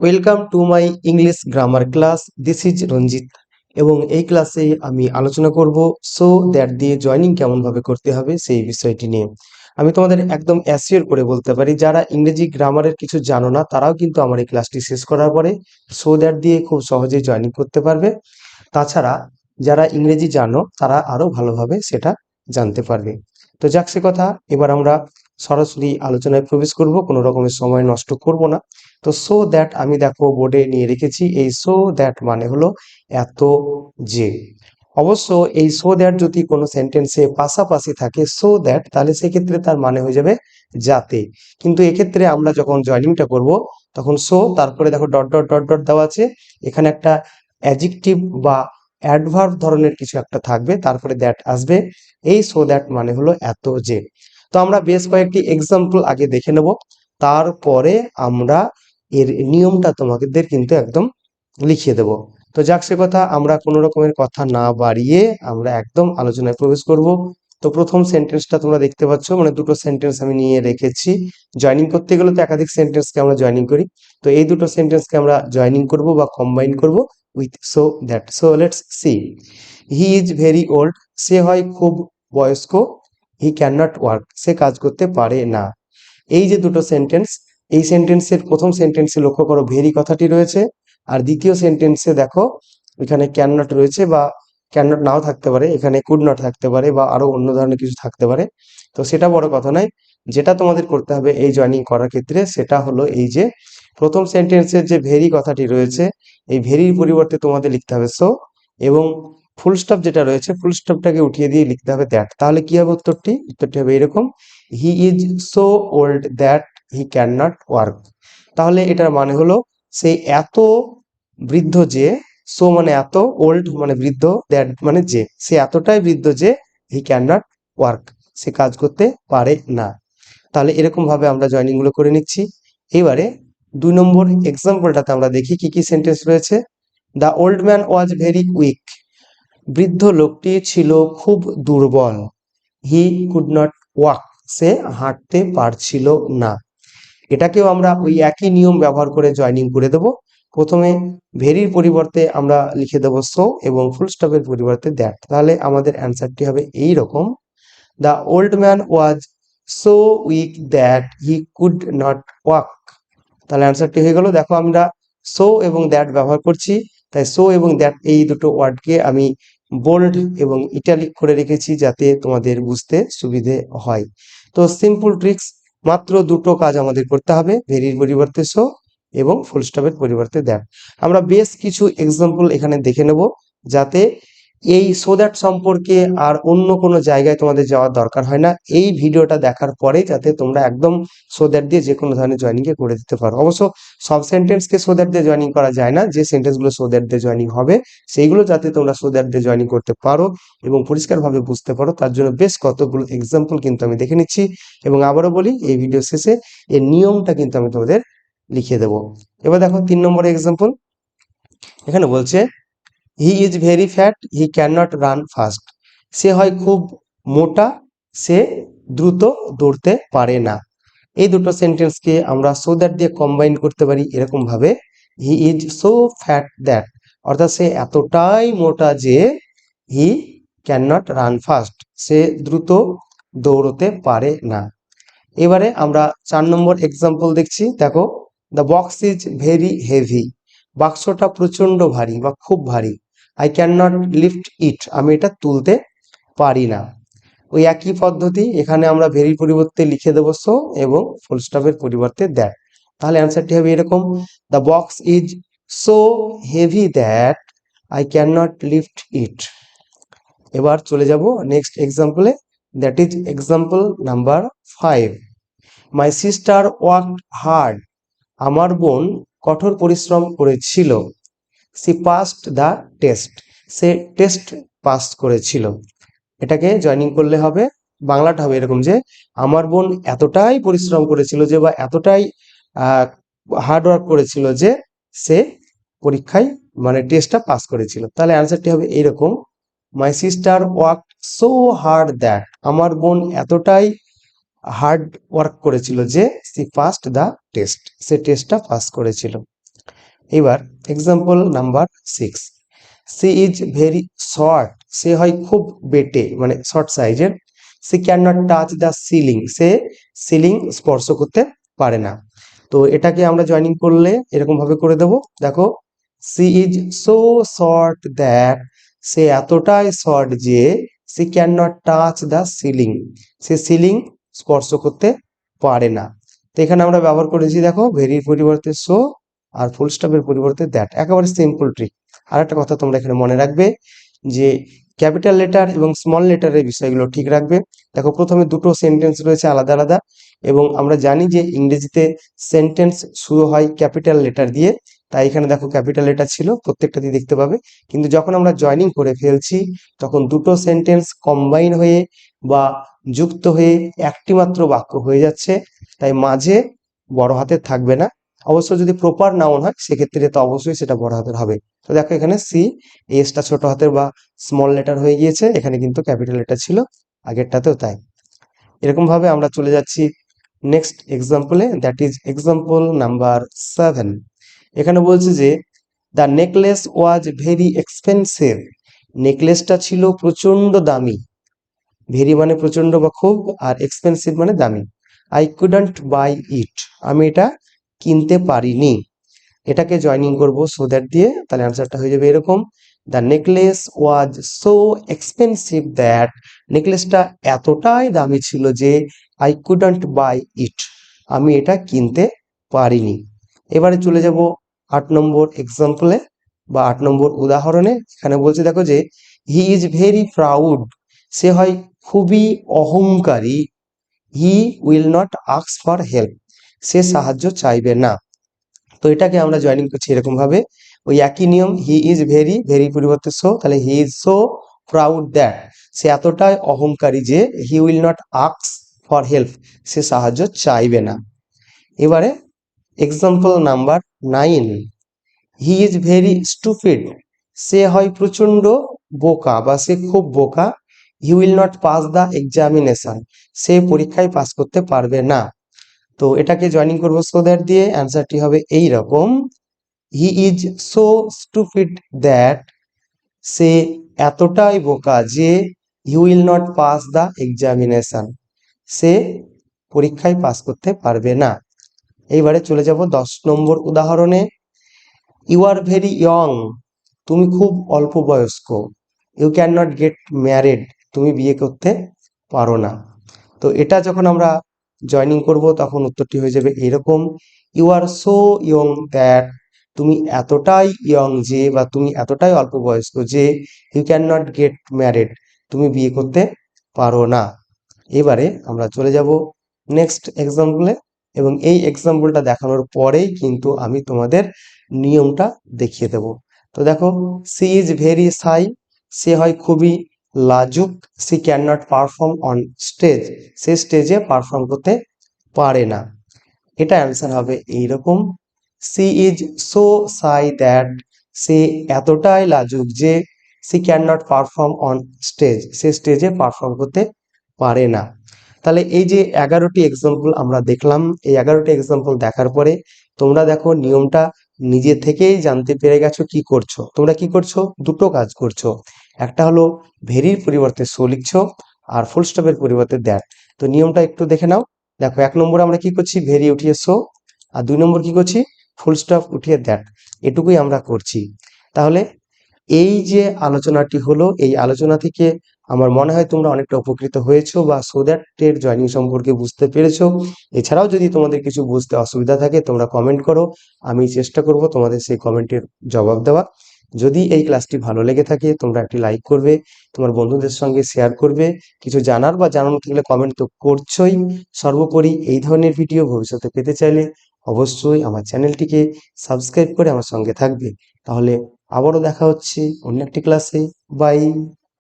Welcome to my English grammar class. This is Ranjit এবং এই ক্লাসে আমি আলোচনা করব সো দ্যাট দিয়ে জয়নিং কেমনভাবে করতে হবে সেই বিষয়টি নিয়ে। আমি তোমাদের একদম অ্যাসিওর করে বলতে পারি, যারা ইংরেজি গ্রামারের কিছু জানো না তারাও কিন্তু আমার এই ক্লাসটি শেষ করার পরে সো দ্যাট দিয়ে খুব সহজেই জয়নিং করতে পারবে। তাছাড়া যারা ইংরেজি জানো তারা আরো ভালোভাবে সেটা জানতে পারবে। তো যাক সে কথা, এবার আমরা সরাসরি আলোচনায় প্রবেশ করব, কোনো রকমের সময় নষ্ট করব না। তো সো দ্যাট আমি দেখো বোর্ডে নিয়ে রেখেছি। এই সো দ্যাট মানে হলো এত যে। অবশ্য এই সো দ্যাট যদি কোনো সেন্টেন্সে পাশাপাশি থাকে সো দ্যাট, তাহলে সেক্ষেত্রে তার মানে হয়ে যাবে যাতে। কিন্তু এক্ষেত্রে আমরা যখন জয়নিংটা করব তখন সো তারপরে দেখো ডট ডট ডট ডট দেওয়া আছে, এখানে একটা অ্যাডজেক্টিভ বা অ্যাডভার্ব ধরনের কিছু একটা থাকবে, তারপরে দ্যাট আসবে। এই সো দ্যাট মানে হলো এত যে। তো আমরা বেশ কয়েকটি এক্সাম্পল আগে দেখে নেব, তারপরে আমরা এর নিয়মটা তোমাদের কিন্তু একদম লিখিয়ে দেব। তো যাক সে কথা, আমরা কোনো রকমের কথা না বাড়িয়ে আমরা একদম আলোচনায় প্রবেশ করব। তো প্রথম সেন্টেন্সটা তোমরা দেখতে পাচ্ছ, মানে দুটো সেন্টেন্স আমি নিয়ে রেখেছি। জয়নিং করতে গেলে তো একাধিক সেন্টেন্সকে আমরা জয়নিং করি, তো এই দুটো সেন্টেন্সকে আমরা জয়নিং করব বা কম্বাইন করব with so that. So let's see. He is very old, সে হয় খুব বয়স্ক। হি ক্যান নট ওয়ার্ক, সে কাজ করতে পারে না। এই যে দুটো সেন্টেন্স, এই সেন্টেন্সের প্রথম সেন্টেন্সে লক্ষ্য করো ভেরি কথাটি রয়েছে, আর দ্বিতীয় সেন্টেন্সে দেখো এখানে ক্যান নট রয়েছে, বা ক্যান নট নাও থাকতে পারে, এখানে কুড নট থাকতে পারে, বা আরো অন্য ধরনের কিছু থাকতে পারে। তো সেটা বড় কথা নয়, যেটা তোমাদের করতে হবে এই জয়নিং করার ক্ষেত্রে সেটা হলো এই যে প্রথম সেন্টেন্সের যে ভেরি কথাটি রয়েছে, এই ভেরির পরিবর্তে তোমাদের লিখতে হবে সো, এবং ফুল স্টপ যেটা রয়েছে ফুল স্টপটাকে উঠিয়ে দিয়ে লিখতে হবে দ্যাট। তাহলে কি হবে উত্তরটি? উত্তরটি হবে এরকম, হি is so old that he can not work. তাহলে এটার মানে হলো সে এত বৃদ্ধ যে, সো মানে এত, ওল্ড মানে বৃদ্ধ, দ্যাট মানে যে, সে এতটাই বৃদ্ধ যে হি ক্যান নট ওয়ার্ক, সে কাজ করতে পারে না। তাহলে এরকম ভাবে আমরা জয়নিং গুলো করে নিচ্ছি। এবারে 2 নম্বর এক্সাম্পলটাতে আমরা দেখি কি কি সেন্টেন্স রয়েছে। The old man was very weak, বৃদ্ধ লোকটি ছিল খুব দুর্বল। হি কুড নট ওয়াক, সে হাঁটতে পারছিল না। এটাকেও আমরা ওই একই নিয়ম ব্যবহার করে জয়নিং করে দেব। প্রথমে ভেরির পরিবর্তে আমরা লিখে দেব সো, এবং ফুল স্টপের পরিবর্তে দ্যাট। তাহলে আমাদের অ্যান্সারটি হবে এই রকম, the old man was so weak that he could not walk. তাহলে অ্যান্সারটি হয়ে গেল। দেখো আমরা সো এবং দ্যাট ব্যবহার করছি, তাই সো এবং দ্যাট এই দুটো ওয়ার্ডকে আমি বোল্ড এবং ইটালিক করে রেখেছি যাতে তোমাদের বুঝতে সুবিধে হয়। তো সিম্পল ট্রিক্স, মাত্র দুটো কাজ আমাদের করতে হবে, ভেরির পরিবর্তে সো এবং ফুল স্টপের পরিবর্তে দ্যাট। আমরা বেশ কিছু এক্সাম্পল এখানে দেখে নেব, যাতে এই সো দ্যাট সম্পর্কে আর অন্য কোনো জায়গায় তোমাদের যাওয়ার দরকার হয় না। এই ভিডিওটা দেখার পরে যাতে তোমরা একদম সো দ্যাট দিয়ে যে কোনো ধরনের জয়নিং এ করে দিতে পারো। অবশ্য সব সেন্টেন্সকে সো দ্যাট দিয়ে জয়নিং করা যায় না, যে সেন্টেন্সগুলো সো দ্যাট দিয়ে জয়নিং হবে সেইগুলো যাতে তোমরা সো দ্যাট দিয়ে জয়নিং করতে পারো এবং পরিষ্কারভাবে বুঝতে পারো, তার জন্য বেশ কতগুলো এক্সাম্পল কিন্তু আমি দেখে নিচ্ছি। এবং আবারও বলি, এই ভিডিও শেষে এর নিয়মটা কিন্তু আমি তোমাদের লিখিয়ে দেবো। এবার দেখো 3 নম্বর এক্সাম্পল, এখানে বলছে he is very fat, he can not run fast, সে হয় খুব মোটা, সে দ্রুত দৌড়তে পারে না। এই দুটো সেন্টেন্সকে আমরা সো দ্যাট দিয়ে কম্বাইন করতে পারি এরকম ভাবে, he is so fat that, অর্থাৎ সে এতটাই মোটা যে he can not run fast, সে দ্রুত দৌড়তে পারে না। এবারে আমরা 4 নম্বর এক্সাম্পল দেখছি, দেখো the box is very heavy, বাক্সটা প্রচন্ড ভারী বা খুব ভারী। আই ক্যান নট লিফট ইট, আমি এটা তুলতে পারি না। ওই একই পদ্ধতি, এখানে আমরা ভেরির পরিবর্তে লিখে দেবো সো এবং ফুল স্টপের পরিবর্তে দ্যাট। তাহলে অ্যান্সারটি হবে এরকম, the box is so heavy that I can not lift it. এবার চলে যাব নেক্সট এক্সাম্পলে, that is example number 5। My sister worked hard, আমার বোন কঠোর পরিশ্রম করেছিল। সি পাসড দ্য টেস্ট, সে টেস্ট পাস করেছিল। এটাকে জয়নিং করলে হবে, বাংলাটা হবে এরকম যে আমার বোন এতটাই পরিশ্রম করেছিল যে, বা এতটাই হার্ড ওয়ার্ক করেছিল যে সে পরীক্ষায় মানে টেস্টটা পাস করেছিল। তাহলে অ্যান্সারটি হবে এইরকম, my sister worked so hard that, আমার বোন এতটাই হার্ড ওয়ার্ক করেছিল যে সি পাসড দ্য টেস্ট, সে টেস্টটা পাস করেছিল। এবার example number 6, she is very short, সে হয় খুব বেটে মানে শর্ট সাইজের। She can not touch the ceiling, সে সিলিং স্পর্শ করতে পারে না। তো এটাকে আমরা জয়েনিং করলে এরকম ভাবে করে দেব, দেখো she is so short that, সে এতটাই শর্ট যে she can not touch the ceiling, সে সিলিং স্পর্শ করতে পারে না। তো এখানে আমরা ব্যবহার করেছি দেখো ভেরির পরিবর্তে সো আর ফুল স্টপের পরিবর্তে দ্যাট, একেবারে সিম্পল ট্রিক। আর একটা কথা তোমরা এখানে মনে রাখবে যে ক্যাপিটাল লেটার এবং স্মল লেটারের বিষয়গুলো ঠিক রাখবে। দেখো প্রথমে দুটো সেন্টেন্স রয়েছে আলাদা আলাদা, এবং আমরা জানি যে ইংরেজিতে সেন্টেন্স শুরু হয় ক্যাপিটাল লেটার দিয়ে, তাই এখানে দেখো ক্যাপিটাল লেটার ছিল প্রত্যেকটাতে দেখতে পাবে। কিন্তু যখন আমরা জয়েনিং করে ফেলছি তখন দুটো সেন্টেন্স কম্বাইন হয়ে বা যুক্ত হয়ে একটি মাত্র বাক্য হয়ে যাচ্ছে, তাই মাঝে বড় হাতের থাকবে না। অবশ্য যদি প্রপার নাউন হয় সেক্ষেত্রে তো অবশ্যই সেটা বড় হাতের হবে। তো দেখো এখানে সি, এসটা ছোট হাতের বা স্মল লেটার হয়ে গিয়েছে, এখানে কিন্তু ক্যাপিটাল লেটার ছিল, আগেরটাতেও তাই। এরকম ভাবে আমরা চলে যাচ্ছি নেক্সট এক্সাম্পলে, দ্যাট ইজ এক্সাম্পল নাম্বার 7। এখানে বলছে যে the necklace was very expensive, নেকলেসটা ছিল প্রচন্ড দামি। ভেরি মানে প্রচন্ড বা খুব, আর এক্সপেন্সিভ মানে দামি। আই কুডন্ট বাই ইট, আমি এটা কিনতে পারিনি। এটাকে জয়েনিং করব সো দ্যাট দিয়ে, তাহলে অ্যান্সারটা হয়ে যাবে এরকম, the necklace was so expensive that, নেকলেসটা এতটাই দামি ছিল যে আই কুডন্ট বাই ইট, আমি এটা কিনতে পারিনি। এবারে চলে যাব 8 নম্বর এক্সাম্পলে বা 8 নম্বর উদাহরণে। এখানে বলছে দেখো যে হি ইজ ভেরি প্রাউড, সে হয় খুবই অহংকারী। He will not ask for help, সে সাহায্য চাইবে না। তো এটাকে আমরা জয়েনিং করছি এরকম ভাবে, ওই একই নিয়ম, হি ইজ ভেরি, ভেরি পরিবর্তে সো, তাহলে he is so proud that, সে এতটাই অহংকারী যে he will not ask for help, সে সাহায্য চাইবে না। এবারে example number 9, he is very stupid, সে হয় প্রচন্ড বোকা বা সে খুব বোকা। He will not pass the examination, সে পরীক্ষায় পাস করতে পারবে না। তো এটাকে জয়েনিং করবো সো দ্যাট দিয়ে, অ্যান্সারটি হবে এই রকম, he is so stupid that, সে এতটাই বোকা যে he will not pass the examination, সে পরীক্ষায় পাস করতে পারবে না। এইবারে চলে যাব 10 নম্বর উদাহরণে, ইউ আর ভেরি ইয়ং, তুমি খুব অল্প বয়স্ক। You can not get married, তুমি বিয়ে করতে পারো না। তো এটা যখন আমরা জয়েনিং করব তখন উত্তরটি হয়ে যাবে এরকম, you are so young that, তুমি এতটাই ইয়ং যে বা তুমি এতটাই অল্প বয়স্ক যে you can not get married, তুমি বিয়ে করতে পারো না। এবারে আমরা চলে যাব নেক্সট এক্সাম্পলে, এবং এই এক্সাম্পলটা দেখানোর পরেই কিন্তু আমি তোমাদের নিয়মটা দেখিয়ে দেব। তো দেখো সি ইজ ভেরি সাই, সে হয় খুবই লাজুক। She can not perform on stage, সে স্টেজে পারফর্ম করতে পারে না। এটা অ্যান্সার হবে এইরকম, she is so shy that, সে এতটাই লাজুক যে she can not perform on stage, সে স্টেজে পারফর্ম করতে পারে না। তাহলে এই যে 11টি এক্সাম্পল আমরা দেখলাম, এই 11টি এক্সাম্পল দেখার পরে তোমরা দেখো নিয়মটা নিজে থেকেই জানতে পেরে গেছো কি করছো। তোমরা কি করছো, দুটো কাজ করছো, একটা হলো ভেরির পরিবর্তে সো লিখছো, আর ফুল স্টপের পরিবর্তে দ্যাট। তো নিয়মটা একটু দেখে নাও। দেখো 1 নম্বরে আমরা কি করছি, ভেরি উঠিয়ে সো, আর 2 নম্বর কি করছি, ফুল স্টপ উঠিয়ে দ্যাট, এটুকুই আমরা করছি। তাহলে এই যে আলোচনাটি হলো, এই আলোচনা থেকে আমার মনে হয় তোমরা অনেকটা উপকৃত হয়েছো বা সো দ্যাট এর জয়েনিং সম্পর্কে বুঝতে পেরেছো। এছাড়াও যদি তোমাদের কিছু বুঝতে অসুবিধা থাকে তোমরা কমেন্ট করো, আমি চেষ্টা করব তোমাদের সেই কমেন্টের জবাব দেওয়া। যদি এই ক্লাসটি ভালো লেগে থাকে তোমরা একটি লাইক করবে, তোমার বন্ধুদের সঙ্গে শেয়ার করবে, কিছু জানার বা জানানো থাকলে কমেন্ট তো করছোই। সর্বোপরি এই ধরনের ভিডিও ভবিষ্যতে পেতে চাইলে অবশ্যই আমার চ্যানেলটিকে সাবস্ক্রাইব করে আমার সঙ্গে থাকবে। তাহলে আবারও দেখা হচ্ছে অন্য একটি ক্লাসে। বাই।